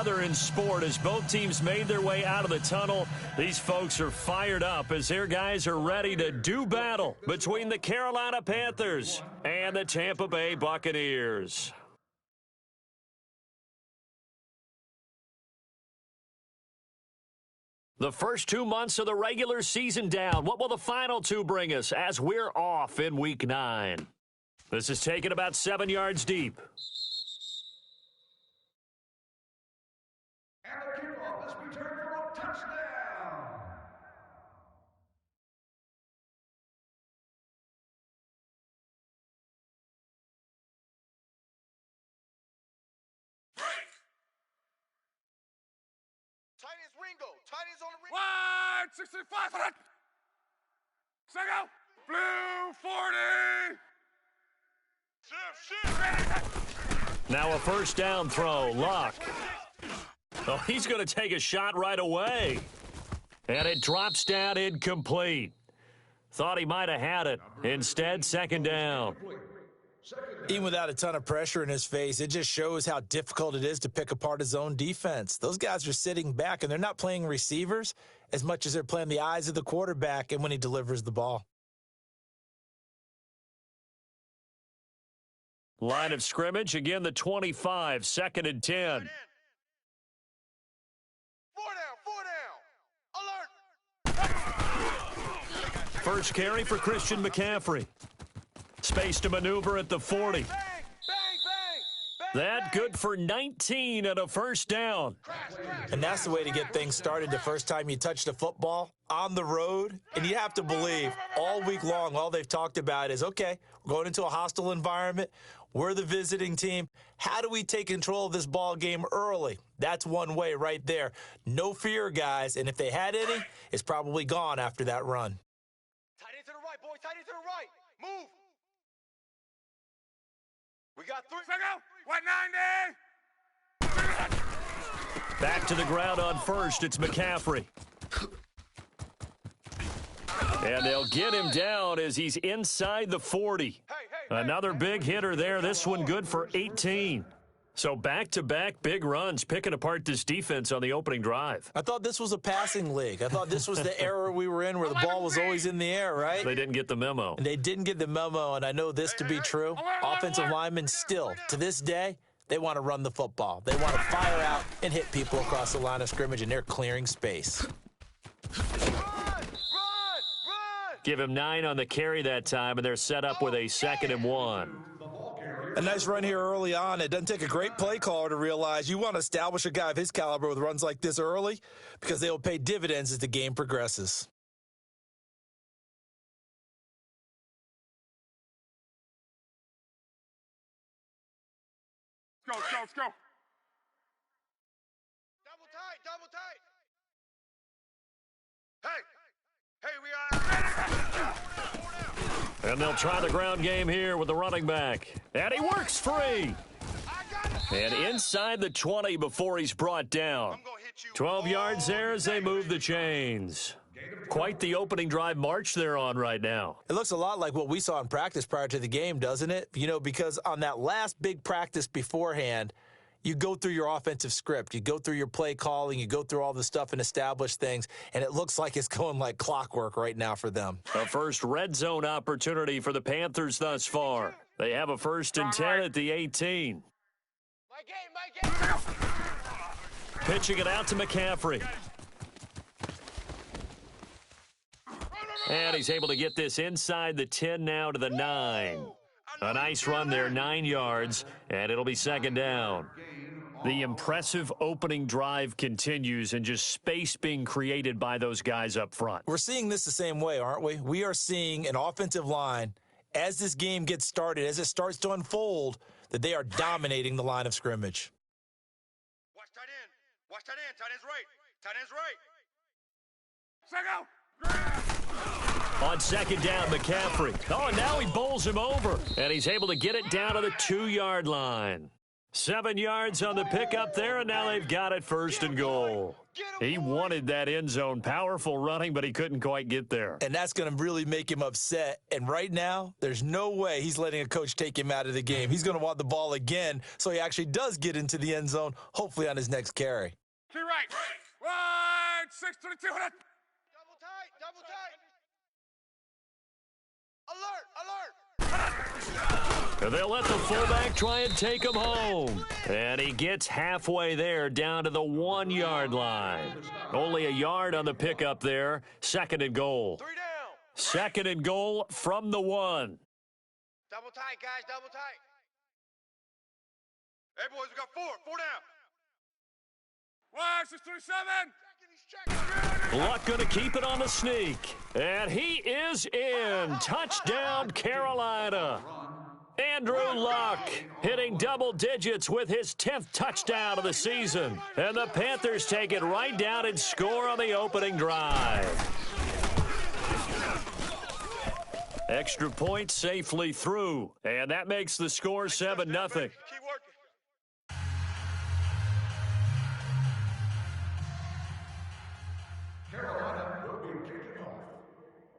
other in sport as both teams made their way out of the tunnel. These folks are fired up as their guys are ready to do battle between the Carolina Panthers and the Tampa Bay Buccaneers. The first 2 months of the regular season down. What will the final two bring us as we're off in Week 9? This is taken about 7 yards deep. And the kickoff is returned for a touchdown. Break. Titans Ringo. Titans on the ring. Wide 65 for it. Second. Blue 40. Now a first down throw. Luck. Oh, he's going to take a shot right away. And it drops down incomplete. Thought he might have had it. Instead, second down. Even without a ton of pressure in his face, it just shows how difficult it is to pick apart his own defense. Those guys are sitting back, and they're not playing receivers as much as they're playing the eyes of the quarterback and when he delivers the ball. Line of scrimmage, again the 25, second and 10. Four down. Alert. First carry for Christian McCaffrey. Space to maneuver at the 40. Bang, bang, bang, That good for 19 and a first down. And that's the way to get things started the first time you touch the football on the road. And you have to believe all week long, all they've talked about is, okay, we're going into a hostile environment. We're the visiting team. How do we take control of this ball game early? That's one way right there. No fear, guys. And if they had any, it's probably gone after that run. Tight end to the right, boys. Tight end to the right. Move. We got three. Second. 190. Back to the ground on first. It's McCaffrey. And they'll get him down as he's inside the 40. Another big hitter there. This one good for 18. So back-to-back big runs, picking apart this defense on the opening drive. I thought this was a passing league. I thought this was the era we were in where the ball was always in the air, right? They didn't get the memo. And they didn't get the memo, and I know this to be true. Offensive linemen still, to this day, they want to run the football. They want to fire out and hit people across the line of scrimmage, and they're clearing space. Give him 9 on the carry that time, and they're set up with a 2nd and 1. A nice run here early on. It doesn't take a great play caller to realize you want to establish a guy of his caliber with runs like this early because they will pay dividends as the game progresses. Let's go, let's go, let's go. Double tight. Hey, we are. And they'll try the ground game here with the running back. And he works free. And inside the 20 before he's brought down. 12 yards there as they move the chains. Quite the opening drive march they're on right now. It looks a lot like what we saw in practice prior to the game, doesn't it? You know, because on that last big practice beforehand, you go through your offensive script. You go through your play calling. You go through all the stuff and establish things. And it looks like it's going like clockwork right now for them. A first red zone opportunity for the Panthers thus far. They have a 1st and 10 at the 18. My game. Pitching it out to McCaffrey. And he's able to get this inside the 10 now to the 9. A nice run there, 9 yards, and it'll be 2nd down. The impressive opening drive continues and just space being created by those guys up front. We're seeing this the same way, aren't we? We are seeing an offensive line, as this game gets started, as it starts to unfold, that they are dominating the line of scrimmage. Watch tight end. Watch tight end. Tight end's right. Tight end's right. Second. On 2nd down, McCaffrey. Oh, and now he bowls him over. And he's able to get it down to the 2-yard line. 7 yards on the pickup there, and now they've got it 1st and goal. He wanted that end zone. Powerful running, but he couldn't quite get there. And that's going to really make him upset. And right now, there's no way he's letting a coach take him out of the game. He's going to want the ball again, so he actually does get into the end zone, hopefully on his next carry. To right. Wide 6 to the 200. Double tight, double tight. Alert, alert. And they'll let the fullback try and take him home. And he gets halfway there, down to the 1-yard line. Only a yard on the pickup there. 2nd and goal. 3 down. 2nd and goal from the 1. Double tight, guys, double tight. Hey, boys, we got 4 down. Wide 627. Luck going to keep it on the sneak. And he is in. Touchdown, Carolina. Andrew Luck hitting double digits with his 10th touchdown of the season. And the Panthers take it right down and score on the opening drive. Extra point safely through. And that makes the score 7-0. Keep working. Carolina will be kicking off.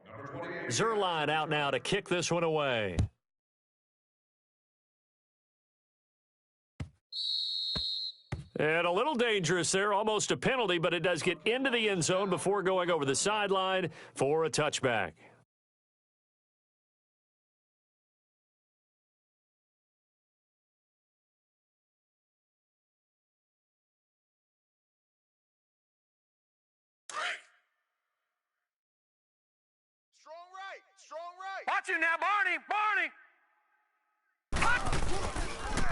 Number 28. Zerline out now to kick this one away. And a little dangerous there, almost a penalty, but it does get into the end zone before going over the sideline for a touchback. Strong right, strong right. Watch him now, Barney.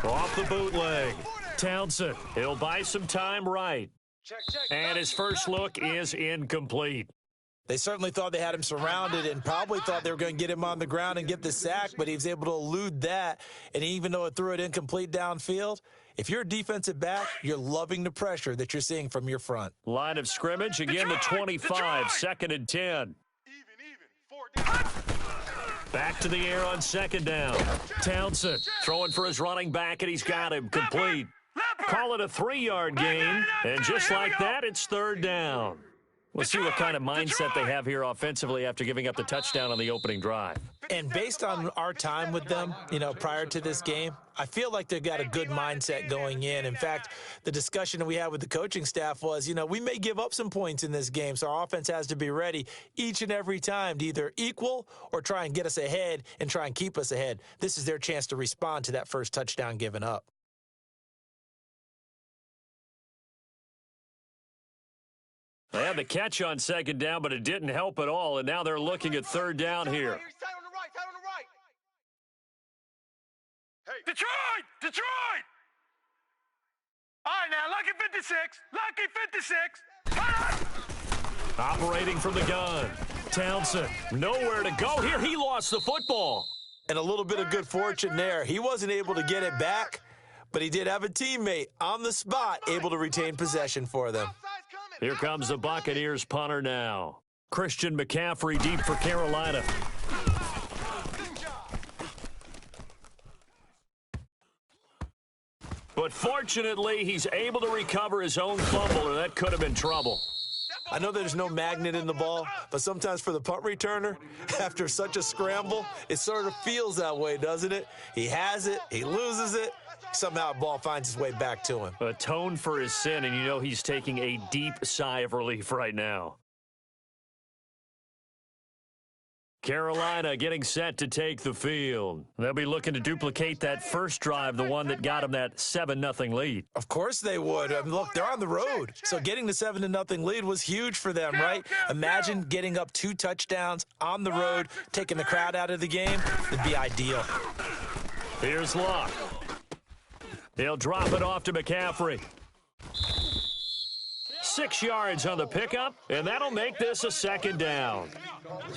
Off the bootleg. Townsend, he'll buy some time right. Check, check. And his first look is incomplete. They certainly thought they had him surrounded and probably thought they were going to get him on the ground and get the sack, but he was able to elude that. And even though it threw it incomplete downfield, if you're a defensive back, you're loving the pressure that you're seeing from your front. Line of scrimmage, again the 25, 2nd and 10. Even. 4 down. Back to the air on 2nd down. Townsend throwing for his running back, and he's got him complete. Call it a 3-yard gain, and just like that, it's 3rd down. We'll see what kind of mindset they have here offensively after giving up the touchdown on the opening drive. And based on our time with them, prior to this game, I feel like they've got a good mindset going in. In fact, the discussion that we had with the coaching staff was, we may give up some points in this game, so our offense has to be ready each and every time to either equal or try and get us ahead and try and keep us ahead. This is their chance to respond to that first touchdown given up. They had the catch on 2nd down, but it didn't help at all, and now they're looking at 3rd down here. Tight on the right, tight on the right. Hey. Detroit! All right, now, Lucky 56. Operating from the gun. Townsend, nowhere to go here. He lost the football. And a little bit of good fortune there. He wasn't able to get it back, but he did have a teammate on the spot able to retain possession for them. Here comes the Buccaneers punter now. Christian McCaffrey deep for Carolina. But fortunately, he's able to recover his own fumble, or that could have been trouble. I know there's no magnet in the ball, but sometimes for the punt returner, after such a scramble, it sort of feels that way, doesn't it? He has it, he loses it, somehow the ball finds its way back to him. Atone for his sin, and he's taking a deep sigh of relief right now. Carolina getting set to take the field. They'll be looking to duplicate that first drive, the one that got them that 7-0 lead. Of course they would. Look, they're on the road. So getting the 7-0 lead was huge for them, right? Imagine getting up 2 touchdowns on the road, taking the crowd out of the game. It'd be ideal. Here's Luck. He'll drop it off to McCaffrey. 6 yards on the pickup, and that'll make this a 2nd down.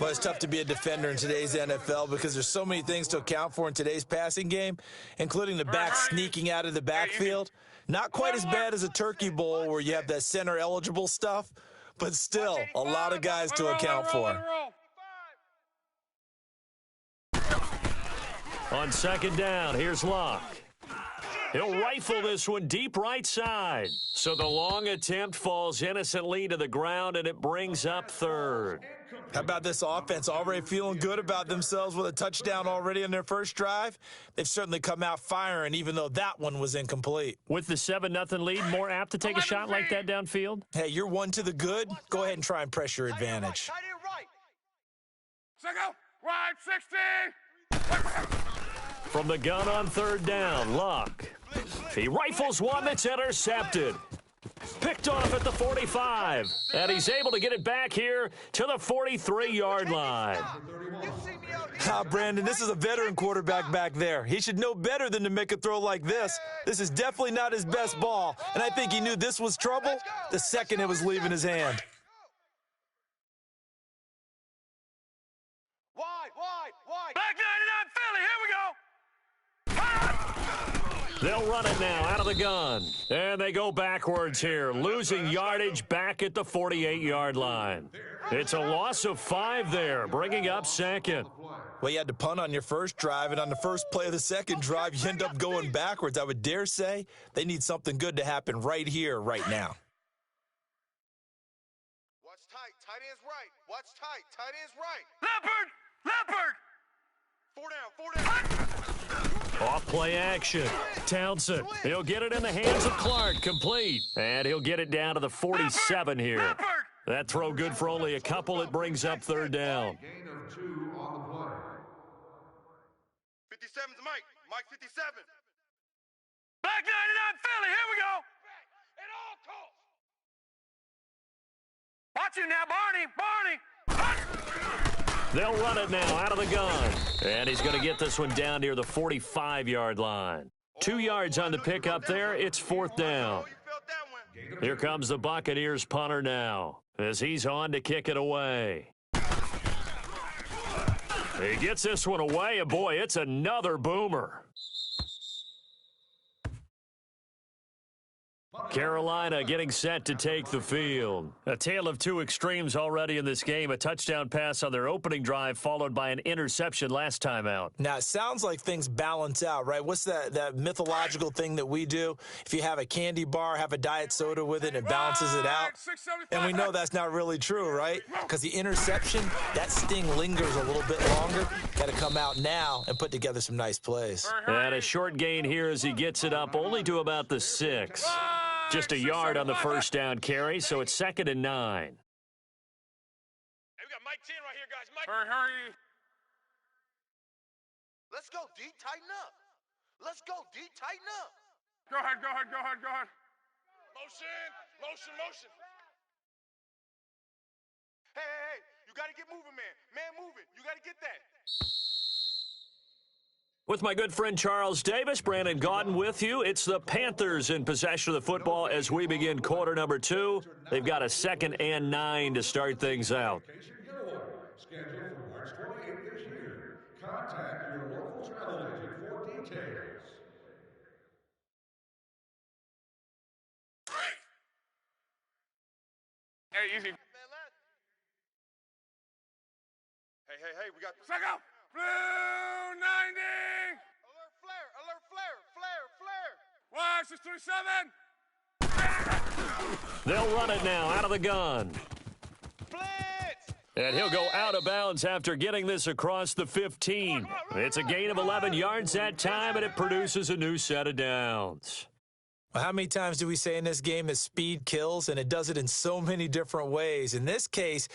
Well, it's tough to be a defender in today's NFL because there's so many things to account for in today's passing game, including the back sneaking out of the backfield. Not quite as bad as a turkey bowl where you have that center-eligible stuff, but still a lot of guys to account for. On 2nd down, here's Luck. He'll rifle this one deep right side. So the long attempt falls innocently to the ground, and it brings up third. How about this offense? Already feeling good about themselves with a touchdown already in their first drive? They've certainly come out firing, even though that one was incomplete. With the 7-0 lead, more apt to take a shot like that downfield? Hey, you're one to the good. Go ahead and try and press your advantage. Tight end right. Second, right, 60. From the gun on third down, Luck. He rifles one that's intercepted. Picked off at the 45. And he's able to get it back here to the 43-yard line. Brandon, this is a veteran quarterback back there. He should know better than to make a throw like this. This is definitely not his best ball, and I think he knew this was trouble the second it was leaving his hand. Wide. Back 99 Philly, here we go. They'll run it now out of the gun. And they go backwards here, losing yardage back at the 48-yard line. It's a loss of 5 there, bringing up second. Well, you had to punt on your first drive, and on the first play of the second drive, you end up going backwards. I would dare say they need something good to happen right here, right now. Watch tight. Tight end's right. Watch tight. Tight end's right. Leopard. 4 down. Off play action. Townsend. He'll get it in the hands of Clark. Complete. And he'll get it down to the 47 here. That throw good for only a couple. It brings up third down. Gain of 2 on the play. 57's Mike. Mike 57. Back 99 Philly, here we go. At all costs. Watch you now, Barney. They'll run it now out of the gun. And he's going to get this one down near the 45-yard line. 2 yards on the pickup there. It's fourth down. Here comes the Buccaneers punter now as he's on to kick it away. He gets this one away, and boy, it's another boomer. Carolina getting set to take the field. A tale of two extremes already in this game. A touchdown pass on their opening drive followed by an interception last time out. Now, it sounds like things balance out, right? What's that mythological thing that we do? If you have a candy bar, have a diet soda with it, it balances it out. And we know that's not really true, right? Because the interception, that sting lingers a little bit longer. Got to come out now and put together some nice plays. And a short gain here as he gets it up only to about the 6. Just a yard on the first down carry, so it's 2nd and 9. Hey, we got Mike 10 right here, guys. Mike. Hurry. Let's go, D. Tighten up. Let's go, D. Tighten up. Go ahead. Motion. Hey. You got to get moving, man. Man moving. You got to get that. With my good friend Charles Davis, Brandon Gaudin with you. It's the Panthers in possession of the football as we begin quarter number 2. They've got a 2nd and 9 to start things out. Scheduled for March 28th this year. Contact your local travel agent for details. Hey, easy. Hey, we got Second. Blue 90. Alert flare. Watch, 627. They'll run it now out of the gun. Blitz. And he'll go out of bounds after getting this across the 15. It's a gain of 11 yards that time, and it produces a new set of downs. Well, how many times do we say in this game that speed kills, and it does it in so many different ways? In this case,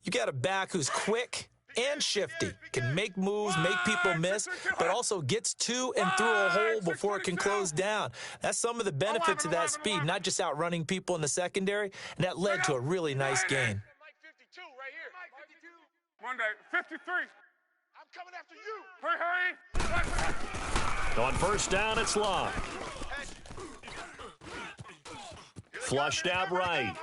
you got a back who's quick and shifty, can make moves, make people miss, but also gets to and through a hole before it can close down. That's some of the benefits of that speed, not just outrunning people in the secondary, and that led to a really nice gain. Mike 52 right here. Mike 52. One day, 53. I'm coming after you. Hurry. On first down, it's Locke. Flushed out right.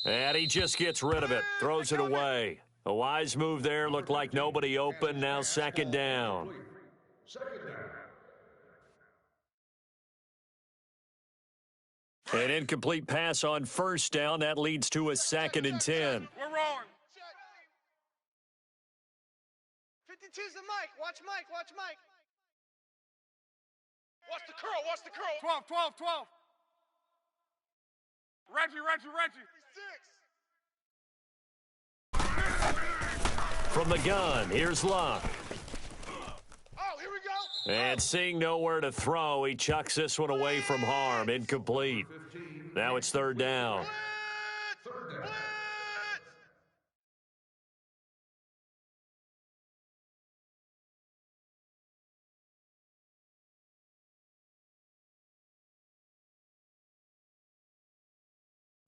And he just gets rid of it, throws it away. A wise move there, looked like nobody open, now 2nd down. An incomplete pass on first down, that leads to a 2nd and 10. We're rolling. 52's the Mike. Watch Mike. What's the curl? What's the curl? 12, 12, 12. Reggie. From the gun, here's Luck. Oh, here we go. And seeing nowhere to throw, he chucks this one away from harm. Incomplete. Now it's third down. Blitz!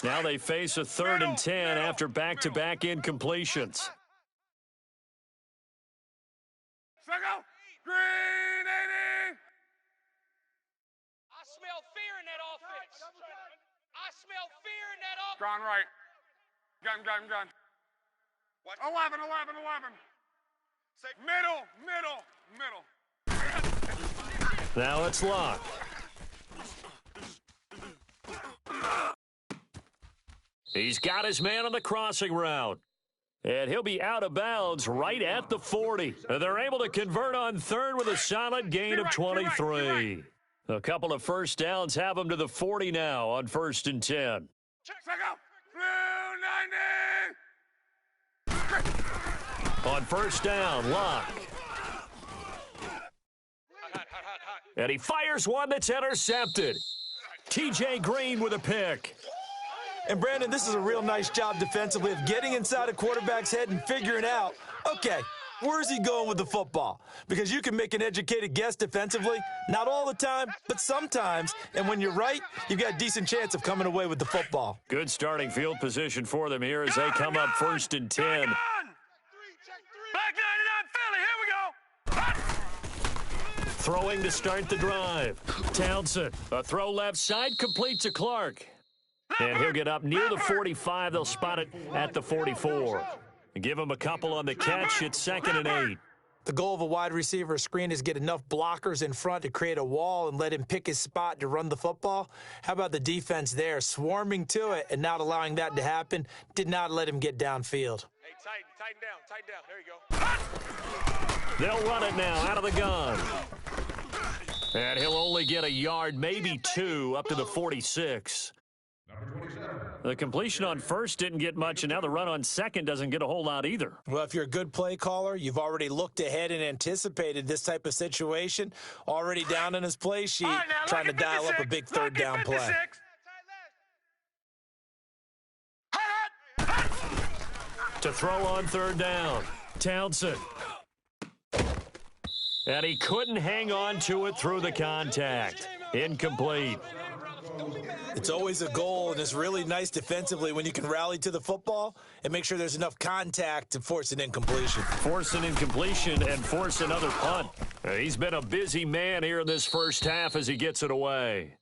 Now they face a 3rd and 10 after back-to-back incompletions. Second. Green 80. I smell fear in that offense. I smell fear in that offense. Gone right. Gun. Watch. 11. Say Middle. Now it's Luck. He's got his man on the crossing route. And he'll be out of bounds right at the 40. They're able to convert on third with a solid gain of 23. A couple of first downs have him to the 40 now on 1st and 10. Second. Blue 90. On first down, Luck. hot. And he fires one that's intercepted. T.J. Green with a pick. And, Brandon, this is a real nice job defensively of getting inside a quarterback's head and figuring out, okay, where's he going with the football? Because you can make an educated guess defensively, not all the time, but sometimes. And when you're right, you've got a decent chance of coming away with the football. Good starting field position for them here as they come up 1st and 10. Black 99 Philly, here we go. Throwing to start the drive. Townsend, a throw left side, complete to Clark. And he'll get up near the 45. They'll spot it at the 44. Give him a couple on the catch. It's 2nd and 8. The goal of a wide receiver screen is get enough blockers in front to create a wall and let him pick his spot to run the football. How about the defense there, swarming to it and not allowing that to happen? Did not let him get downfield. Hey, tighten down. There you go. They'll run it now out of the gun. And he'll only get a yard, maybe 2, up to the 46. The completion on first didn't get much, and now the run on second doesn't get a whole lot either. Well, if you're a good play caller, you've already looked ahead and anticipated this type of situation, already down in his play sheet, All right, now, trying to look at dial up a 56. big third down play. 56. To throw on third down, Townsend. And he couldn't hang on to it through the contact. Incomplete. It's always a goal, and it's really nice defensively when you can rally to the football and make sure there's enough contact to force an incompletion. Force an incompletion and force another punt. He's been a busy man here in this first half as he gets it away.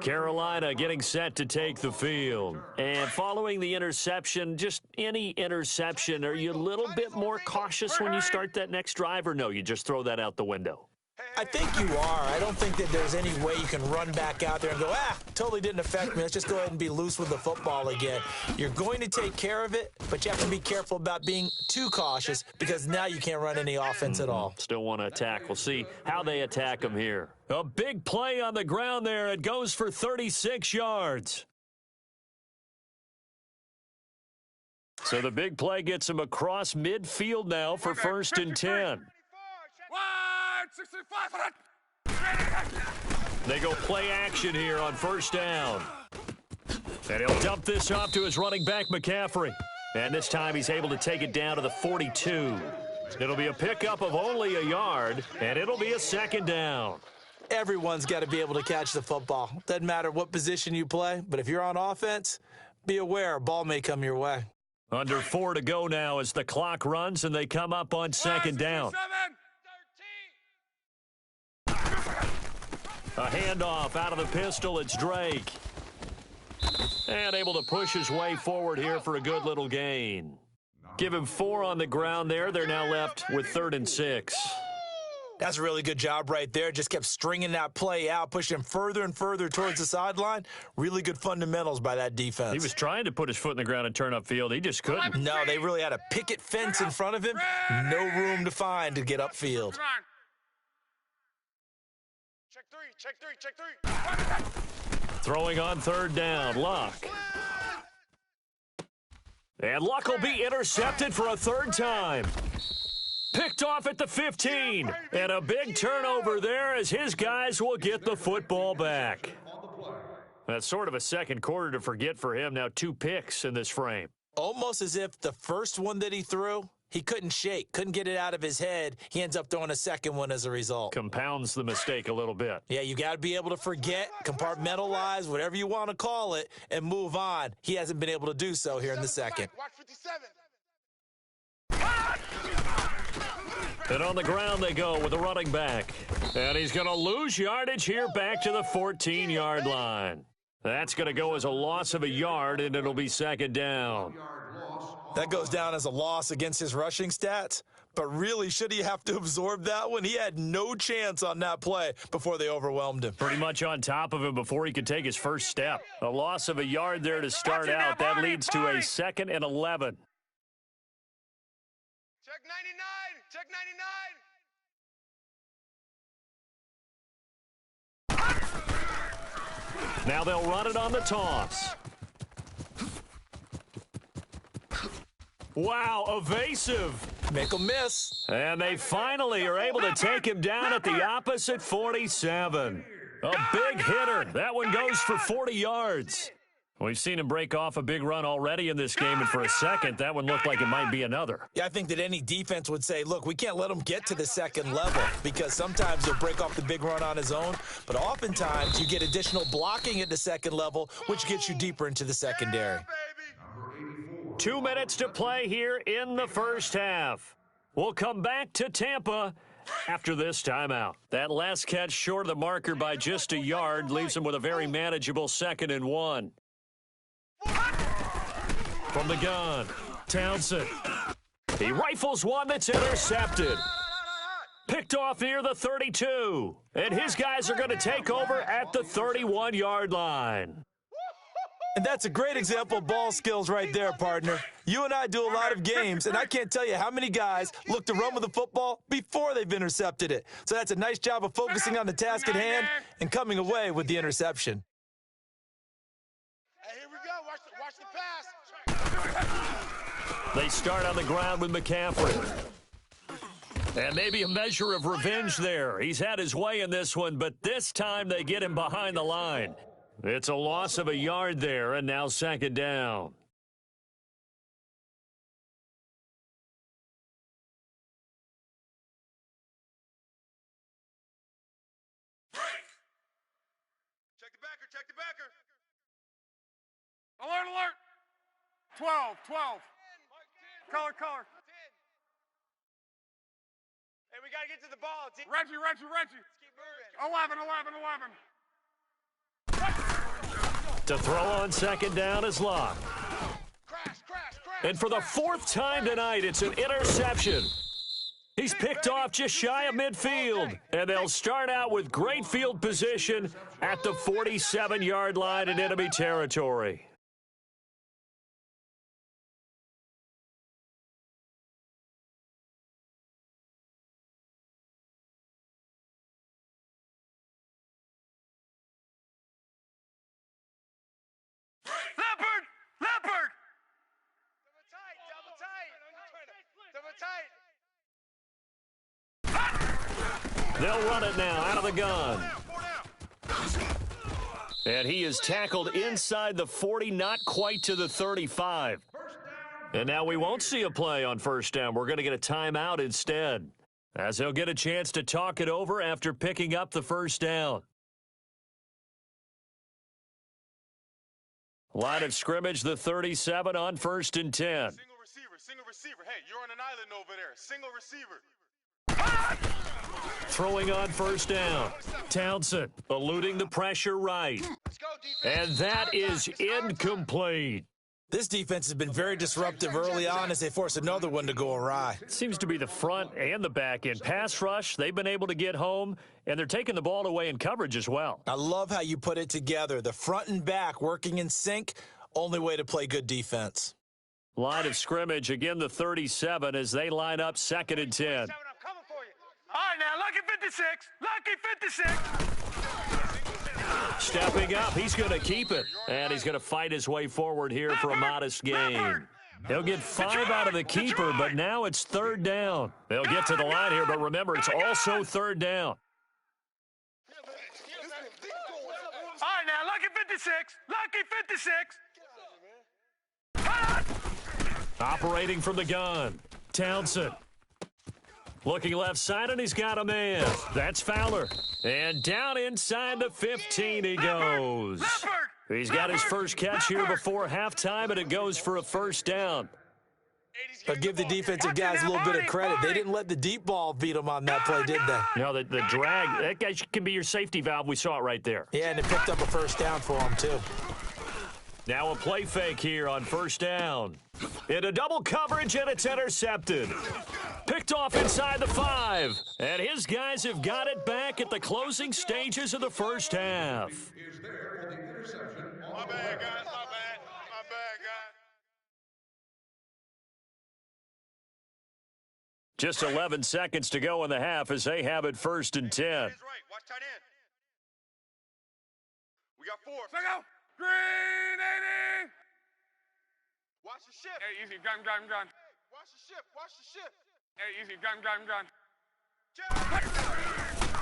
Carolina getting set to take the field. And following the interception, just any interception, are you a little bit more cautious when you start that next drive, or no, you just throw that out the window? I think you are. I don't think that there's any way you can run back out there and go, totally didn't affect me. Let's just go ahead and be loose with the football again. You're going to take care of it, but you have to be careful about being too cautious because now you can't run any offense at all. Still want to attack. We'll see how they attack him here. A big play on the ground there. It goes for 36 yards. So the big play gets him across midfield now for 1st and 10. 65. They go play action here on first down. And he'll dump this off to his running back, McCaffrey. And this time he's able to take it down to the 42. It'll be a pickup of only a yard, and it'll be a 2nd down. Everyone's got to be able to catch the football. Doesn't matter what position you play, but if you're on offense, be aware a ball may come your way. Under 4 to go now as the clock runs, and they come up on 2nd down. A handoff out of the pistol. It's Drake. And able to push his way forward here for a good little gain. Give him 4 on the ground there. They're now left with 3rd and 6. That's a really good job right there. Just kept stringing that play out, pushing him further and further towards the sideline. Really good fundamentals by that defense. He was trying to put his foot in the ground and turn upfield. He just couldn't. No, they really had a picket fence in front of him. No room to find to get upfield. Check three. Throwing on third down, Luck. And Luck will be intercepted for a third time. Picked off at the 15. And a big turnover there as his guys will get the football back. That's sort of a second quarter to forget for him. Now 2 picks in this frame. Almost as if the first one that he threw, he couldn't shake, couldn't get it out of his head. He ends up throwing a second one as a result. Compounds the mistake a little bit. Yeah, you got to be able to forget, compartmentalize, whatever you want to call it, and move on. He hasn't been able to do so here in the second. Watch 57. And on the ground they go with a running back. And he's going to lose yardage here back to the 14-yard line. That's going to go as a loss of a yard, and it'll be second down. That goes down as a loss against his rushing stats. But really, should he have to absorb that one? He had no chance on that play before they overwhelmed him. Pretty much on top of him before he could take his first step. A loss of a yard there to start out. That leads to a 2nd and 11. Check 99. Check 99. Now they'll run it on the toss. Wow, evasive. Make him miss. And they finally are able to take him down at the opposite 47. A big hitter. That one goes for 40 yards. We've seen him break off a big run already in this game, and for a second, that one looked like it might be another. Yeah, I think that any defense would say, look, we can't let him get to the second level because sometimes he'll break off the big run on his own, but oftentimes you get additional blocking at the second level, which gets you deeper into the secondary. 2 minutes to play here in the first half. We'll come back to Tampa after this timeout. That last catch short of the marker by just a yard leaves him with a very manageable 2nd and 1. From the gun, Townsend. He rifles one that's intercepted. Picked off near the 32. And his guys are going to take over at the 31-yard line. And that's a great example of ball skills right there, partner. You and I do a lot of games, and I can't tell you how many guys look to run with the football before they've intercepted it. So that's a nice job of focusing on the task at hand and coming away with the interception. Hey, here we go. Watch the pass. They start on the ground with McCaffrey. And maybe a measure of revenge there. He's had his way in this one, but this time they get him behind the line. It's a loss of a yard there, and now 2nd down. Check the backer. Alert. 12. Color. Hey, we got to get to the ball. Reggie. Let's keep moving. 11. To throw on 2nd down is Locke. Crash. And for the 4th time tonight, it's an interception. He's picked off just shy of midfield. And they'll start out with great field position at the 47-yard line in enemy territory. Leopard! Double tight. They'll run it now out of the gun. And he is tackled inside the 40, not quite to the 35. And now we won't see a play on 1st down. We're going to get a timeout instead, as he'll get a chance to talk it over after picking up the 1st down. Line of scrimmage, the 37 on 1st and 10. Single receiver. Hey, you're on an island over there. Single receiver. Throwing on 1st down. Townsend eluding the pressure right. Let's go, defense. And that is incomplete. This defense has been very disruptive early on as they force another one to go awry. Seems to be the front and the back end. Pass rush, they've been able to get home, and they're taking the ball away in coverage as well. I love how you put it together. The front and back working in sync, only way to play good defense. Line of scrimmage, again the 37 as they line up 2nd and 10. I'm coming for you. All right, now, lucky 56. Stepping up, he's going to keep it. And he's going to fight his way forward here for a modest gain. He'll get 5 out of the keeper, but now it's 3rd down. They'll get to the line here, but remember, it's also 3rd down. All right, now, lucky 56. Lucky 56. Operating from the gun. Townsend. Looking left side, and he's got a man. That's Fowler. And down inside the 15 he goes. He's got his first catch here before halftime, and it goes for a 1st down. But give the defensive guys a little bit of credit. They didn't let the deep ball beat them on that play, did they? No, the drag, that guy can be your safety valve. We saw it right there. Yeah, and it picked up a 1st down for him, too. Now a play fake here on 1st down. Into double coverage, and it's intercepted. Picked off inside the 5. And his guys have got it back at the closing stages of the 1st half. Is there for the interception on My the bad, left. guys. My bad, guys. Just 11 seconds to go in the half as they have it 1st and 10. Right. Watch tight end. We got 4. Let go. Green 80. Watch the ship. Hey, easy. Gun. Watch the ship. Hey, easy. Gun.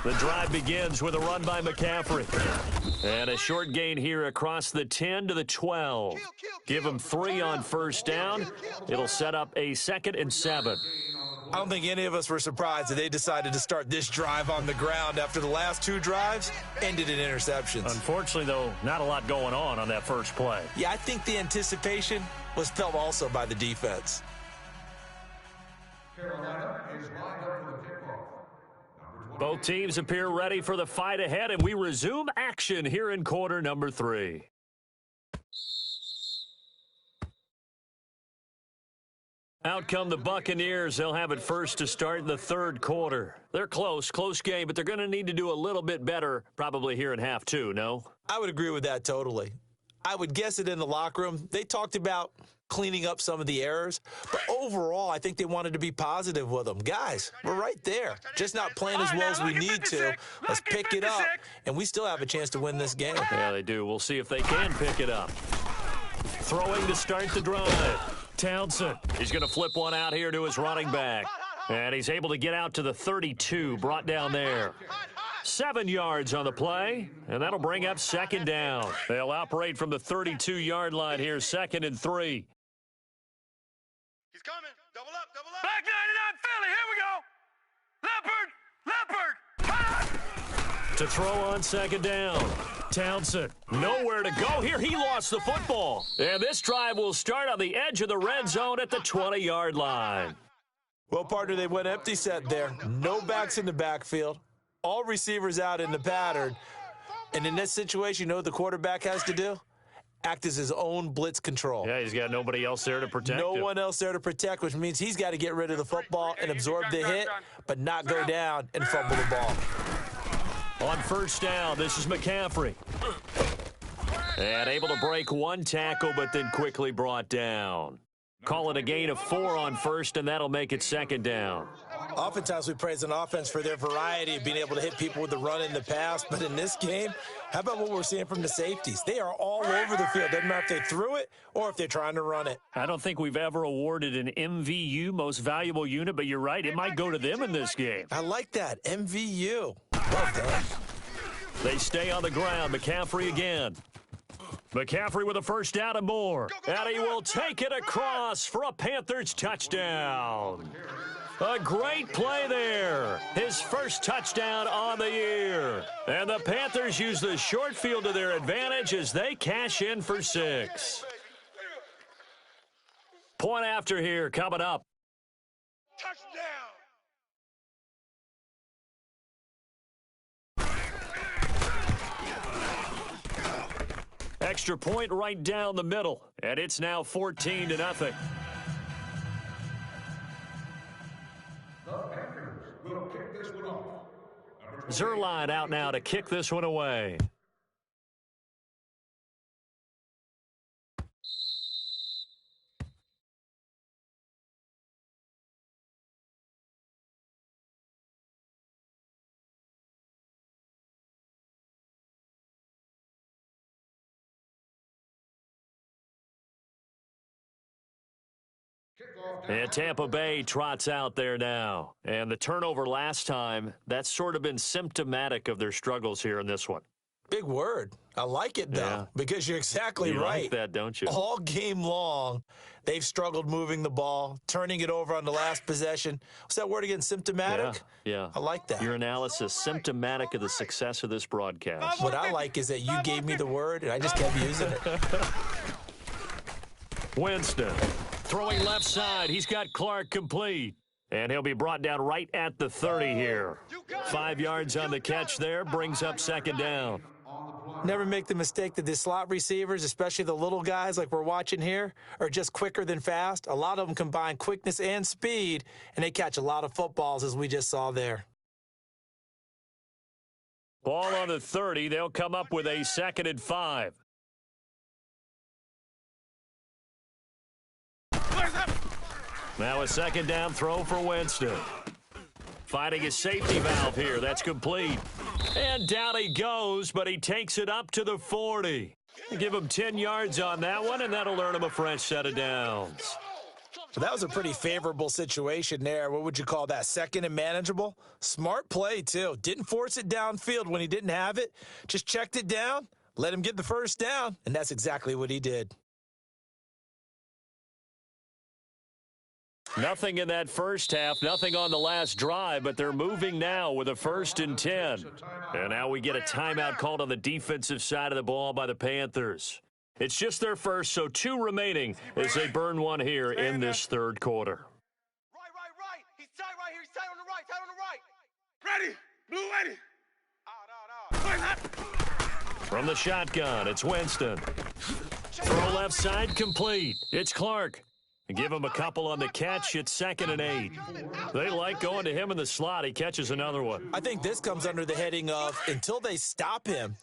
The drive begins with a run by McCaffrey. And a short gain here across the 10 to the 12. Give him 3 on 1st down. It'll set up a 2nd and 7. I don't think any of us were surprised that they decided to start this drive on the ground after the last 2 drives ended in interceptions. Unfortunately, though, not a lot going on that first play. Yeah, I think the anticipation was felt also by the defense. Carolina is lined up for the kickoff. Both teams appear ready for the fight ahead, and we resume action here in quarter number 3. Out come the Buccaneers. They'll have it first to start in the 3rd quarter. They're close game, but they're going to need to do a little bit better probably here in half 2, no? I would agree with that totally. I would guess it in the locker room. They talked about cleaning up some of the errors, but overall, I think they wanted to be positive with them. Guys, we're right there. Just not playing as well as we need to. Let's pick it up, and we still have a chance to win this game. Yeah, they do. We'll see if they can pick it up. Throwing to start the drive. Townsend. He's going to flip one out here to his running back. And he's able to get out to the 32, brought down there. 7 yards on the play, and that'll bring up 2nd down. They'll operate from the 32-yard line here, 2nd and 3. He's coming. Double up. Back 99 Philly. Here we go. Leopard. To throw on 2nd down. Townsend, nowhere to go here. He lost the football. And this drive will start on the edge of the red zone at the 20-yard line. Well, partner, they went empty set there. No backs in the backfield. All receivers out in the pattern. And in this situation, you know what the quarterback has to do? Act as his own blitz control. Yeah, he's got nobody else there to protect him. No one else there to protect, which means he's got to get rid of the football and absorb the hit, but not go down and fumble the ball. On 1st down, this is McCaffrey. And able to break 1 tackle, but then quickly brought down. Call it a gain of 4 on 1st, and that'll make it 2nd down. Oftentimes we praise an offense for their variety of being able to hit people with the run and the pass, but in this game, how about what we're seeing from the safeties? They are all over the field. Doesn't matter if they threw it or if they're trying to run it. I don't think we've ever awarded an MVU, most valuable unit, but you're right, it might go to them in this game. I like that, MVU. Well done. They stay on the ground. McCaffrey again. McCaffrey with a 1st down and more. And he will take it across for a Panthers touchdown. A great play there. His first touchdown on the year. And the Panthers use the short field to their advantage as they cash in for 6. Point after here coming up. Touchdown. Extra point right down the middle. And it's now 14-0. The Panthers will kick this one off. Zerline out now to kick this one away. Kickoff down. And Tampa Bay trots out there now. And the turnover last time, that's sort of been symptomatic of their struggles here in this one. Big word. I like it, though, Yeah. because you're exactly You right. like that, don't you? All game long, they've struggled moving the ball, turning it over on the last possession. What's that word again? Symptomatic? Yeah. I like that. Your analysis, symptomatic of the success of this broadcast. What I like is that you gave me the word, and I just kept using it. Winston throwing left side. He's got Clark complete. And he'll be brought down right at the 30 here. 5 yards on the catch there, brings up second down. Never make the mistake that the slot receivers, especially the little guys like we're watching here, are just quicker than fast. A lot of them combine quickness and speed, and they catch a lot of footballs, as we just saw there. Ball on the 30. They'll come up with a 2nd and 5. Now a second down throw for Winston. Finding his safety valve here. That's complete. And down he goes, but he takes it up to the 40. Give him 10 yards on that one, and that'll earn him a fresh set of downs. So that was a pretty favorable situation there. What would you call that? Second and manageable? Smart play, too. Didn't force it downfield when he didn't have it. Just checked it down, let him get the first down, and that's exactly what he did. Nothing in that first half, nothing on the last drive, but they're moving now with a 1st and 10. And now we get a timeout called on the defensive side of the ball by the Panthers. It's just their first, so 2 remaining as they burn one here in this third quarter. Right. He's tight right here. He's tight on the right. Tight on the right. Ready. Blue ready. Out. From the shotgun, it's Winston. Throw left side, complete. It's Clark. Give him a couple on the catch. It's 2nd and 8. They like going to him in the slot. He catches another one. I think this comes under the heading of until they stop him,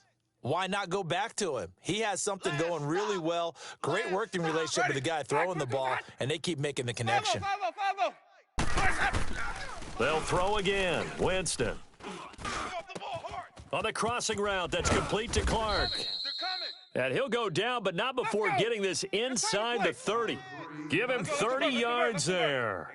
why not go back to him? He has something going really well. Great working relationship with the guy throwing the ball, and they keep making the connection. They'll throw again. Winston. On the crossing route, that's complete to Clark. And he'll go down, but not before getting this inside the 30. Give him 30 yards there.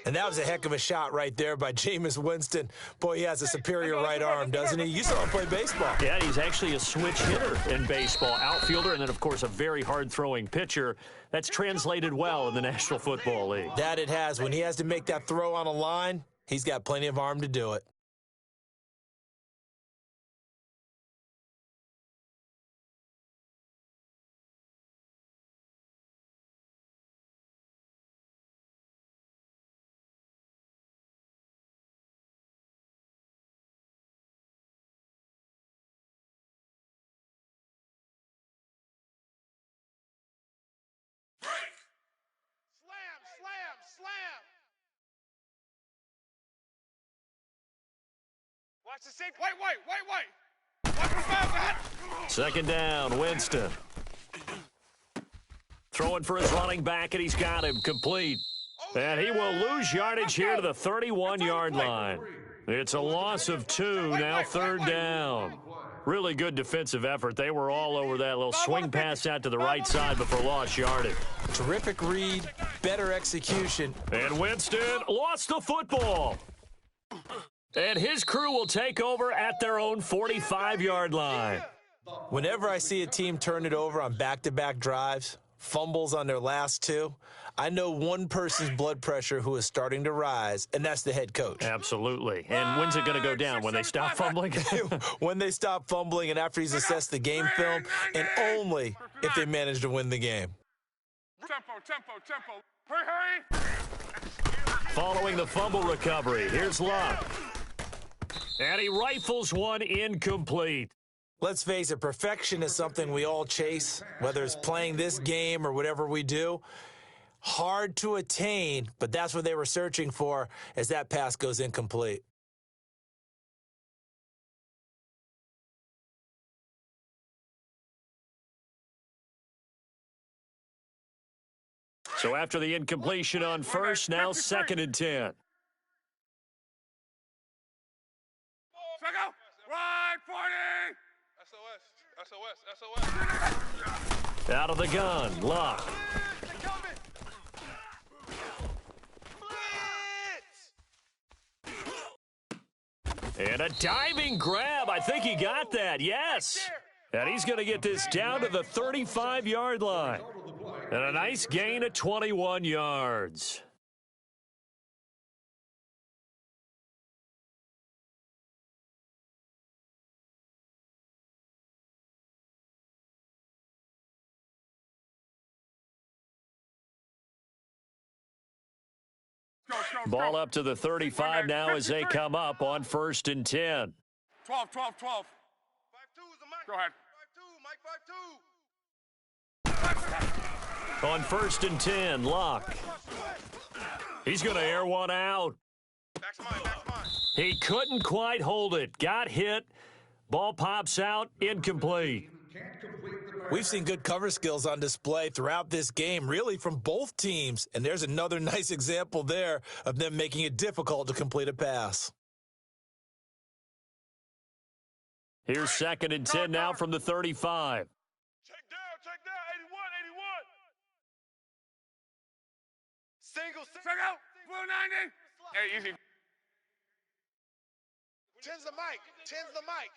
And that was a heck of a shot right there by Jameis Winston. Boy, he has a superior right arm, doesn't he? You saw him play baseball. Yeah, he's actually a switch hitter in baseball. Outfielder, and then, of course, a very hard-throwing pitcher. That's translated well in the National Football League. That it has. When he has to make that throw on a line, he's got plenty of arm to do it. Watch the safety. Wait. Watch the foul. 2nd down, Winston. Throwing for his running back, and he's got him complete. And he will lose yardage here to the 31-yard line. It's a loss of 2, now 3rd down. Really good defensive effort. They were all over that little swing pass out to the right side before lost yardage. Terrific read, better execution. And Winston lost the football. And his crew will take over at their own 45-yard line. Whenever I see a team turn it over on back-to-back drives, fumbles on their last 2, I know one person's blood pressure who is starting to rise, and that's the head coach. Absolutely. And when's it going to go down? When they stop fumbling? When they stop fumbling and after he's assessed the game film, and only if they manage to win the game. Tempo. Hurry. Following the fumble recovery, here's Luck. And he rifles one incomplete. Let's face it, perfection is something we all chase, whether it's playing this game or whatever we do. Hard to attain, but that's what they were searching for as that pass goes incomplete. So after the incompletion on first, now 2nd and 10. Right, 40. SOS. Out of the gun, Luck. The diving grab. I think he got that. Yes. And he's going to get this down to the 35-yard line. And a nice gain of 21 yards. Ball up to the 35 now as they come up on 1st and 10. 12, 12, 12. 5-2 is the mic. Go ahead. 5-2, Mike 5-2. On 1st and 10, Locke. He's going to air one out. Back's mine, back's mine. He couldn't quite hold it. Got hit. Ball pops out. Incomplete. We've seen good cover skills on display throughout this game, really from both teams. And there's another nice example there of them making it difficult to complete a pass. Here's 2nd and 10 now from the 35. Check down, 81, 81. Single. Check out, full 90. Hey, easy. 10's the mic. 10's the mic.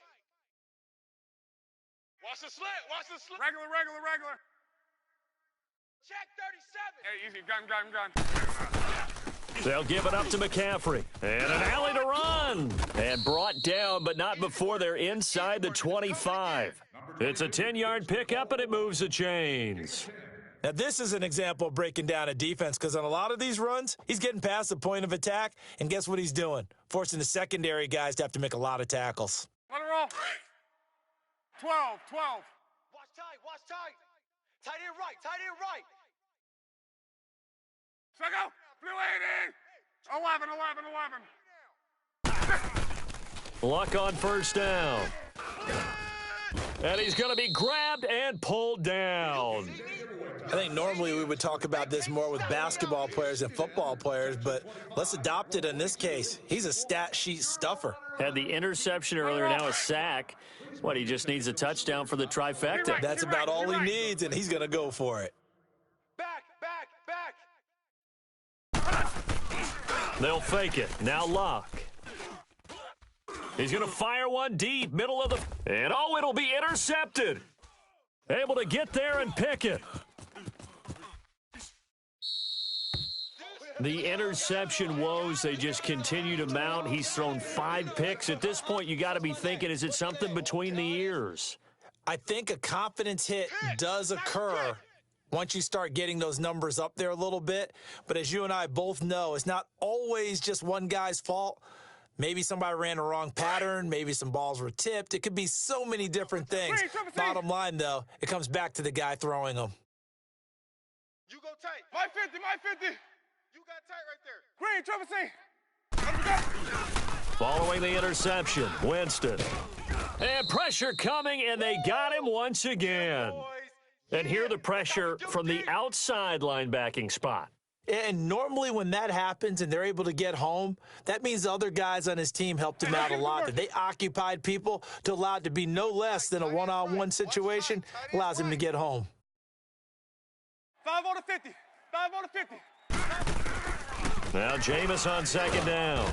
Watch the slit, watch the slit. Regular, regular, regular. Check 37. Hey, easy, gun. They'll give it up to McCaffrey. And an alley to run. And brought down, but not before they're inside the 25. It's a 10-yard pickup, and it moves the chains. Now, this is an example of breaking down a defense because on a lot of these runs, he's getting past the point of attack, and guess what he's doing? Forcing the secondary guys to have to make a lot of tackles. Let it roll. 12, 12. Watch tight. Tight end right, tight end right. Check out, blue 80. 11, 11, 11. Luck on 1st down. And he's going to be grabbed and pulled down. I think normally we would talk about this more with basketball players and football players, but let's adopt it in this case. He's a stat sheet stuffer. Had the interception earlier, now a sack. What, he just needs a touchdown for the trifecta. That's about all he needs, and he's going to go for it. Back. They'll fake it. Now Locke. He's going to fire one deep, middle of the... And, oh, it'll be intercepted. Able to get there and pick it. The interception woes, they just continue to mount. He's thrown 5 picks. At this point, you got to be thinking, is it something between the ears? I think a confidence hit does occur once you start getting those numbers up there a little bit. But as you and I both know, it's not always just one guy's fault. Maybe somebody ran a wrong pattern. Maybe some balls were tipped. It could be so many different things. Bottom line, though, it comes back to the guy throwing them. You go tight. My 50. You got tight right there. Green, triple C. Following the interception, Winston. And pressure coming, and they got him once again. And here the pressure from the outside linebacking spot. And normally when that happens and they're able to get home, that means the other guys on his team helped him out a lot. That they occupied people to allow it to be no less than a one-on-one situation allows him to get home. 5 on the 50. 5 on the 50. Now Jameis on 2nd down.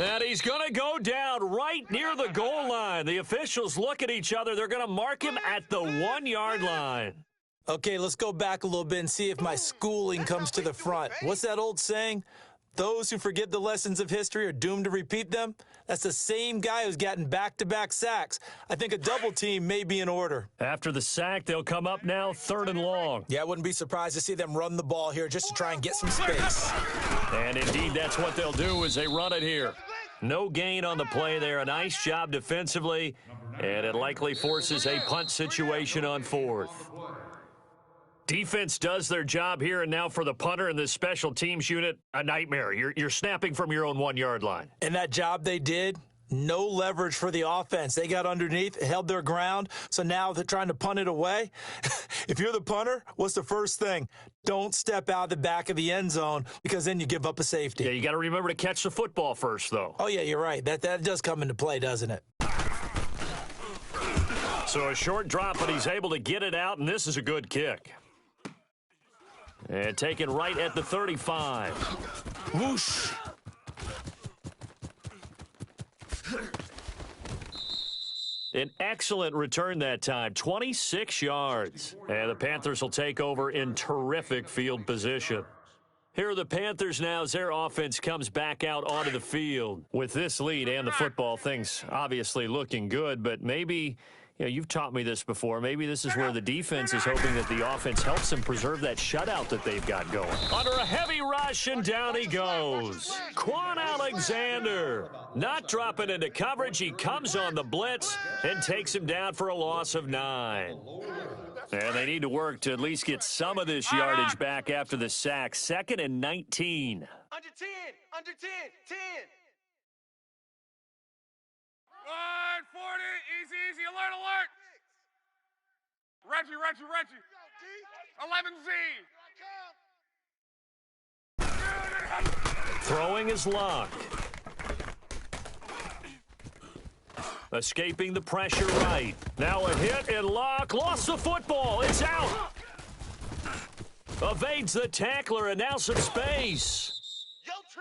And he's going to go down right near the goal line. The officials look at each other. They're going to mark him at the 1-yard line. Okay, let's go back a little bit and see if my schooling comes to the front. What's that old saying? Those who forget the lessons of history are doomed to repeat them. That's the same guy who's gotten back-to-back sacks. I think a double team may be in order. After the sack, they'll come up now 3rd and long. Yeah, I wouldn't be surprised to see them run the ball here just to try and get some space. And indeed, that's what they'll do as they run it here. No gain on the play there. A nice job defensively, and it likely forces a punt situation on 4th. Defense does their job here, and now for the punter and this special teams unit, a nightmare. You're snapping from your own 1-yard line. And that job they did, no leverage for the offense. They got underneath, held their ground, so now they're trying to punt it away. If you're the punter, what's the first thing? Don't step out the back of the end zone because then you give up a safety. Yeah, you got to remember to catch the football first, though. Oh, yeah, you're right. That does come into play, doesn't it? So a short drop, but he's able to get it out, and this is a good kick. And taken right at the 35. Whoosh. An excellent return that time, 26 yards. And the Panthers will take over in terrific field position. Here are the Panthers now as their offense comes back out onto the field. With this lead and the football, things obviously looking good, but maybe, you've taught me this before, maybe this is where the defense is hoping that the offense helps them preserve that shutout that they've got going. Under a heavy rush, and down he goes. Quan Alexander not dropping into coverage. He comes on the blitz and takes him down for a loss of 9. And they need to work to at least get some of this yardage back after the sack. 2nd and 19. Under 10, under 10, 10. 40, easy, alert. Reggie. 11Z. Throwing his luck. Escaping the pressure right. Now a hit and Luck lost the football. It's out. Evades the tackler and now some space.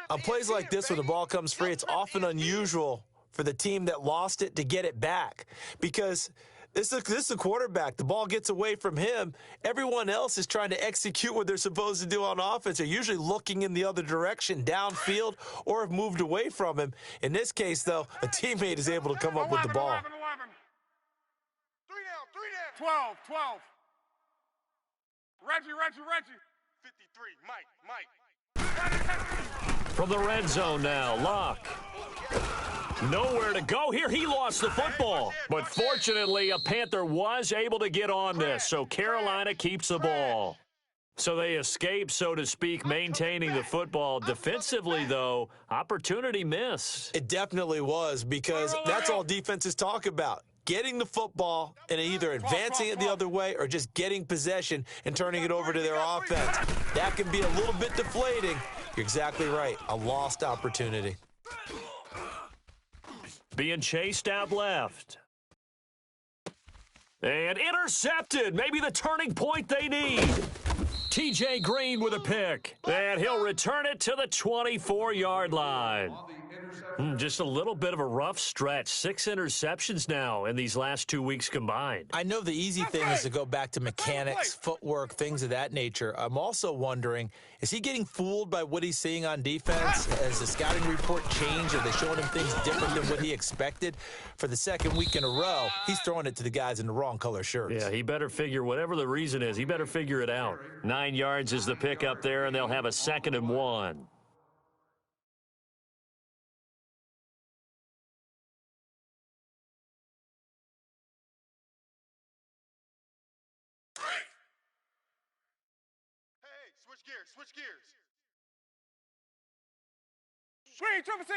On plays like this, when the ball comes free, it's often unusual for the team that lost it to get it back, because this is a quarterback. The ball gets away from him. Everyone else is trying to execute what they're supposed to do on offense. They're usually looking in the other direction, downfield, or have moved away from him. In this case, though, a teammate is able to come up with the ball. 11. 3 down. 12. Reggie. 53, Mike. From the red zone now, Luck. Nowhere to go here. He lost the football. But fortunately, a Panther was able to get on this, so Carolina keeps the ball. So they escape, so to speak, maintaining the football. Defensively, though, opportunity missed. It definitely was, because that's all defenses talk about. Getting the football and either advancing it the other way or just getting possession and turning it over to their offense. That can be a little bit deflating. You're exactly right. A lost opportunity. Being chased out left. And intercepted. Maybe the turning point they need. T.J. Green with a pick. And he'll return it to the 24-yard line. Just a little bit of a rough stretch. 6 interceptions now in these last 2 weeks combined. I know the easy thing is to go back to mechanics, footwork, things of that nature. I'm also wondering, is he getting fooled by what he's seeing on defense? Has the scouting report changed? Are they showing him things different than what he expected? For the second week in a row, he's throwing it to the guys in the wrong color shirts. Yeah, he better figure, whatever the reason is, he better figure it out. 9 yards is the pick up there, and they'll have a 2nd and 1. Switch gears. Swing, triple C.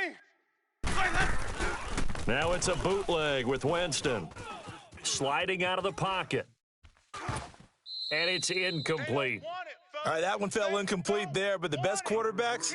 Now it's a bootleg with Winston. Sliding out of the pocket. And it's incomplete. All right, that one fell incomplete there, but the best quarterbacks,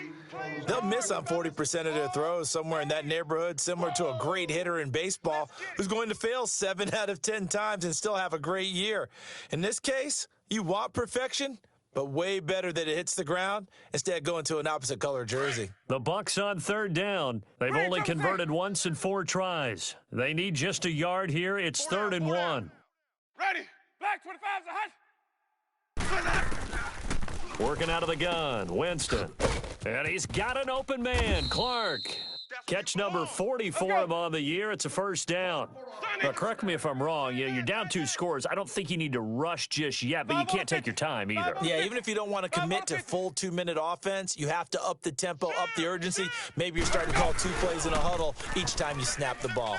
they'll miss on 40% of their throws, somewhere in that neighborhood, similar to a great hitter in baseball who's going to fail 7 out of 10 times and still have a great year. In this case, you want perfection, but way better that it hits the ground instead of going to an opposite color jersey. The Bucs on 3rd down. They've only converted once in 4 tries. They need just a yard here. It's 3rd and 1. Ready. Black 25's a hut. Working out of the gun, Winston. And he's got an open man, Clark. Catch number 40 for him on the year. It's a 1st down. Now, correct me if I'm wrong. You're down 2 scores. I don't think you need to rush just yet, but you can't take your time either. Yeah, even if you don't want to commit to full 2-minute offense, you have to up the tempo, up the urgency. Maybe you're starting to call 2 plays in a huddle each time you snap the ball.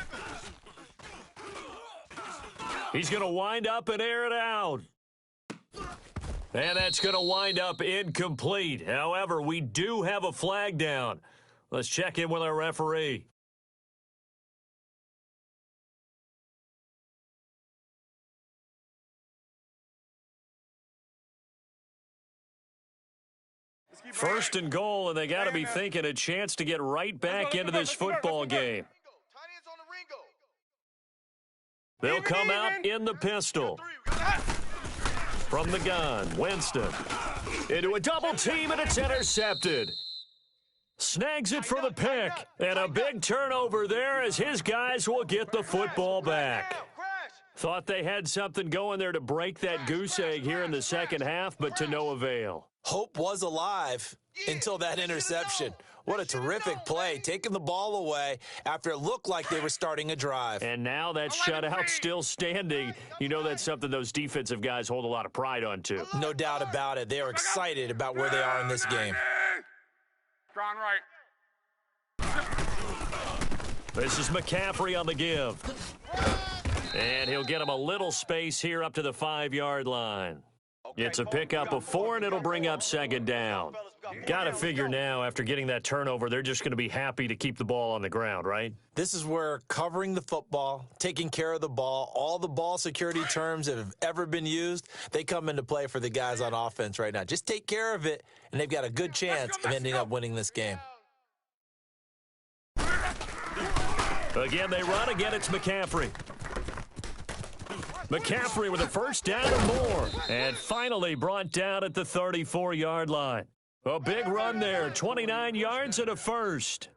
He's going to wind up and air it out. And that's going to wind up incomplete. However, we do have a flag down. Let's check in with our referee. First and goal, and they got to be thinking a chance to get right back into this football game. They'll come out in the pistol. From the gun, Winston. Into a double team, and it's intercepted. snags it for the pick. And a big turnover there as his guys will get the football back. Thought they had something going there to break that goose egg here in the second half, but to no avail. Hope was alive until that interception. What a terrific play, taking the ball away after it looked like they were starting a drive. And now that shutout still standing. You know that's something those defensive guys hold a lot of pride on, too. No doubt about it. They are excited about where they are in this game. Strong right. This is McCaffrey on the give. And he'll get him a little space here up to the 5-yard line. It's a pickup of 4, and it'll bring up second down. Got to figure now, after getting that turnover, they're just going to be happy to keep the ball on the ground, right? This is where covering the football, taking care of the ball, all the ball security terms that have ever been used, they come into play for the guys on offense right now. Just take care of it, and they've got a good chance of ending up winning this game. Again, they run. Again, it's McCaffrey. McCaffrey with a first down and more. And finally brought down at the 34-yard line. A big run there, 29 yards and a first.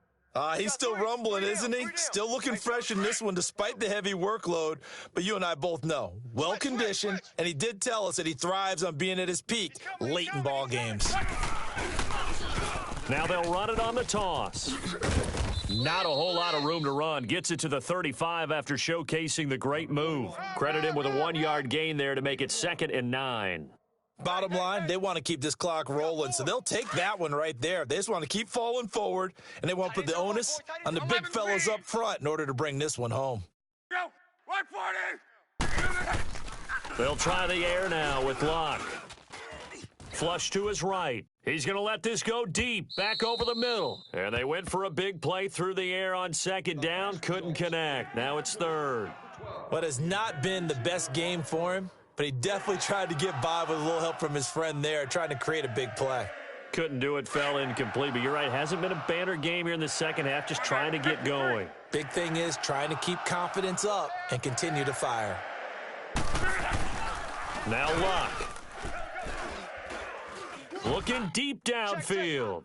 He's still rumbling, isn't he? Still looking fresh in this one despite the heavy workload. But you and I both know, well-conditioned, and he did tell us that he thrives on being at his peak late in ball games. Now they'll run it on the toss. Not a whole lot of room to run. Gets it to the 35 after showcasing the great move. Credit him with a 1-yard gain there to make it 2nd and 9. Bottom line, they want to keep this clock rolling, so they'll take that one right there. They just want to keep falling forward, and they want to put the onus on the big fellas up front in order to bring this one home. Go! 140! They'll try the air now with Locke. Flush to his right. He's going to let this go deep, back over the middle. And they went for a big play through the air on second down, couldn't connect. Now it's third. What has not been the best game for him, but he definitely tried to get by with a little help from his friend there, trying to create a big play. Couldn't do it, fell incomplete. But you're right, hasn't been a banner game here in the second half, just trying to get going. Big thing is trying to keep confidence up and continue to fire. Now Locke. Looking deep downfield.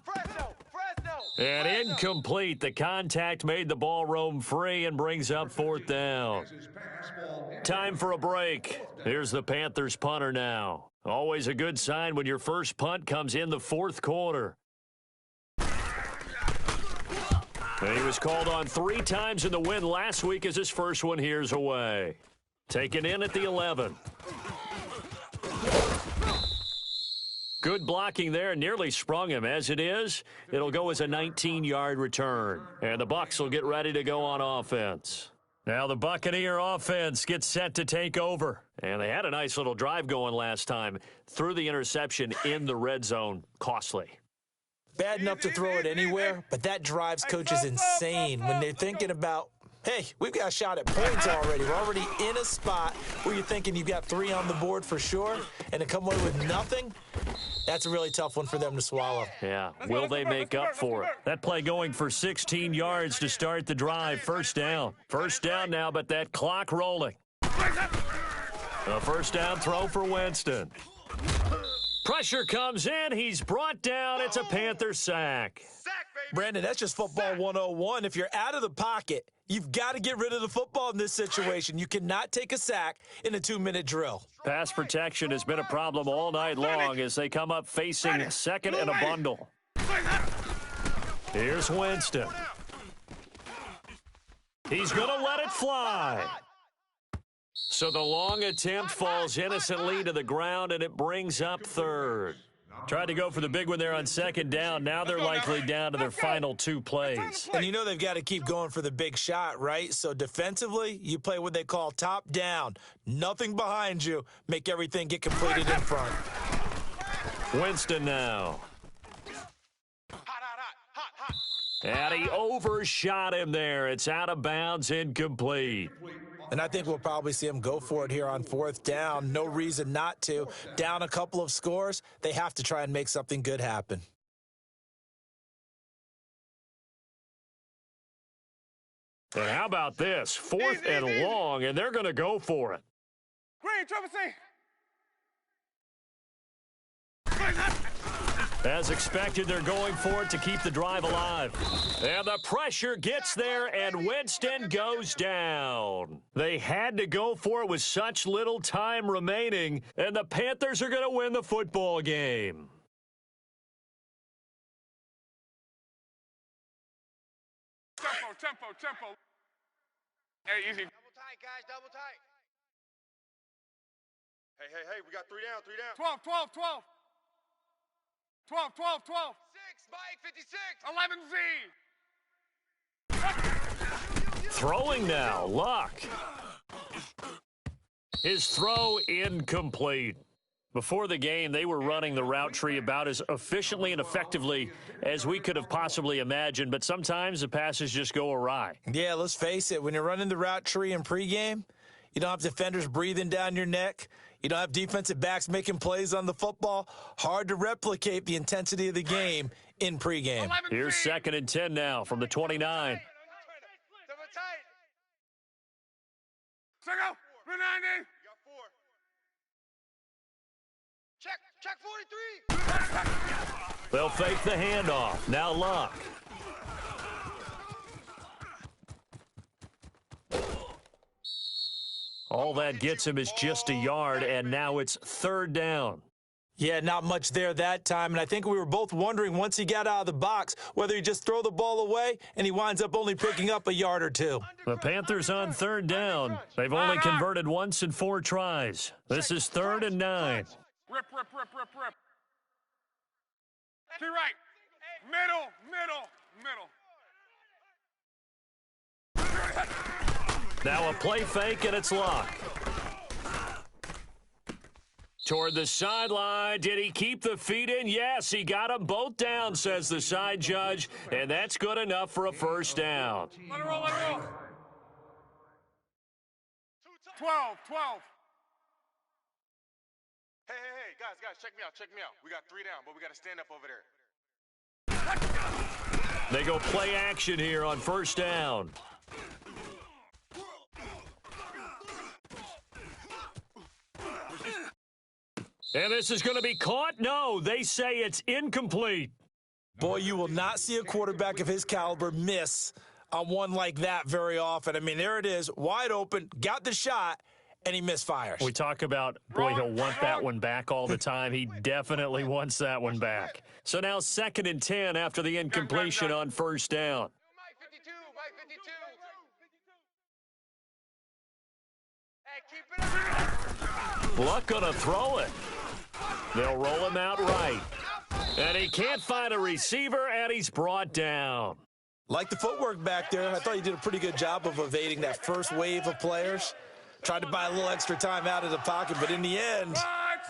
And incomplete. The contact made the ball roam free and brings up 4th down. Time for a break. Here's the Panthers punter now. Always a good sign when your first punt comes in the 4th quarter. And he was called on 3 times in the win last week as his first one here's away. Taken in at the 11. Good blocking there, nearly sprung him. As it is, it'll go as a 19-yard return. And the Bucs will get ready to go on offense. Now the Buccaneer offense gets set to take over. And they had a nice little drive going last time. Threw the interception in the red zone. Costly. Bad enough to throw it anywhere, but that drives coaches insane when they're thinking about, hey, we've got a shot at points already. We're already in a spot where you're thinking you've got 3 on the board for sure, and to come away with nothing, that's a really tough one for them to swallow. Yeah, will they make up for it? That play going for 16 yards to start the drive. First down. First down now, but that clock rolling. A first down throw for Winston. Pressure comes in. He's brought down. It's a Panther sack. Brandon, that's just football 101. If you're out of the pocket, you've got to get rid of the football in this situation. You cannot take a sack in a 2-minute drill. Pass protection has been a problem all night long as they come up facing second and a bundle. Here's Winston. He's going to let it fly. So the long attempt falls innocently to the ground, and it brings up 3rd. Tried to go for the big one there on second down. Now they're likely down to their final 2 plays. And you know they've got to keep going for the big shot, right? So defensively, you play what they call top down. Nothing behind you. Make everything get completed in front. Winston now. And he overshot him there. It's out of bounds, incomplete. And I think we'll probably see him go for it here on 4th down. No reason not to. Down a couple of scores, they have to try and make something good happen. And how about this? 4th and long, and they're going to go for it. Green, Trevor, As expected, they're going for it to keep the drive alive. And the pressure gets there, and Winston goes down. They had to go for it with such little time remaining, and the Panthers are going to win the football game. Tempo. Hey, easy. Double tight, guys, double tight. Hey, we got 3 down. 12. 6, Mike, 56. 11Z. Throwing now, Luck. His throw incomplete. Before the game, they were running the route tree about as efficiently and effectively as we could have possibly imagined, but sometimes the passes just go awry. Yeah, let's face it. When you're running the route tree in pregame, you don't have defenders breathing down your neck. You don't have defensive backs making plays on the football. Hard to replicate the intensity of the game in pregame. Here's 2nd and 10 now from the 29. Double tight. Second, 90. You got 4. Check 43. They'll fake the handoff. Now Luck. All that gets him is just a yard, and now it's 3rd down. Yeah, not much there that time, and I think we were both wondering once he got out of the box whether he just throw the ball away, and he winds up only picking up a yard or 2. The Panthers on 3rd down. They've only converted once in 4 tries. This is 3rd and 9. Rip. To right. Middle. Now a play fake, and it's Luck. Toward the sideline. Did he keep the feet in? Yes, he got them both down, says the side judge, and that's good enough for a 1st down. Let it roll. 12. Hey, guys, check me out. We got 3 down, but we got to stand up over there. They go play action here on 1st down. And this is going to be caught? No, they say it's incomplete. Boy, you will not see a quarterback of his caliber miss on one like that very often. I mean, there it is, wide open, got the shot, and he misfires. We talk about, boy, he'll want that one back all the time. He definitely wants that one back. So now 2nd and 10 after the incompletion on 1st down. Mike 52. Hey, keep it up. Luck gonna throw it. They'll roll him out right. And he can't find a receiver, and he's brought down. Like the footwork back there, I thought he did a pretty good job of evading that first wave of players. Tried to buy a little extra time out of the pocket, but in the end,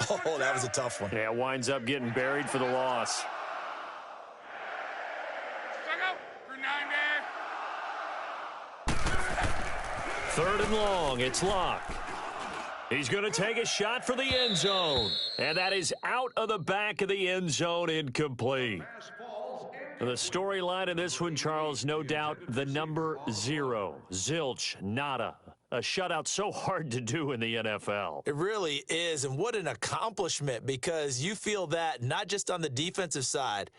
oh, that was a tough one. Yeah, winds up getting buried for the loss. Third and long, it's Luck. He's going to take a shot for the end zone. And that is out of the back of the end zone, incomplete. The storyline in this one, Charles, no doubt the number 0. Zilch, nada. A shutout so hard to do in the NFL. It really is, and what an accomplishment, because you feel that not just on the defensive side,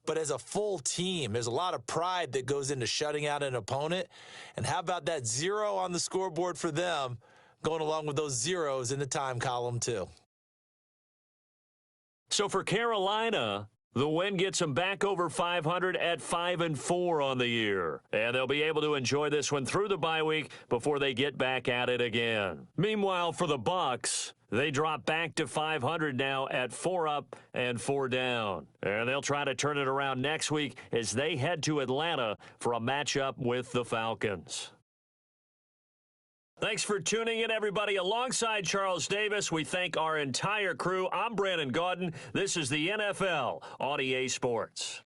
but as a full team. There's a lot of pride that goes into shutting out an opponent. And how about that 0 on the scoreboard for them, going along with those zeros in the time column too. So for Carolina, the win gets them back over 500 at 5-4 on the year. And they'll be able to enjoy this one through the bye week before they get back at it again. Meanwhile, for the Bucs, they drop back to 500 now at 4 up and 4 down. And they'll try to turn it around next week as they head to Atlanta for a matchup with the Falcons. Thanks for tuning in, everybody. Alongside Charles Davis, we thank our entire crew. I'm Brandon Gaudin. This is the NFL on EA Sports.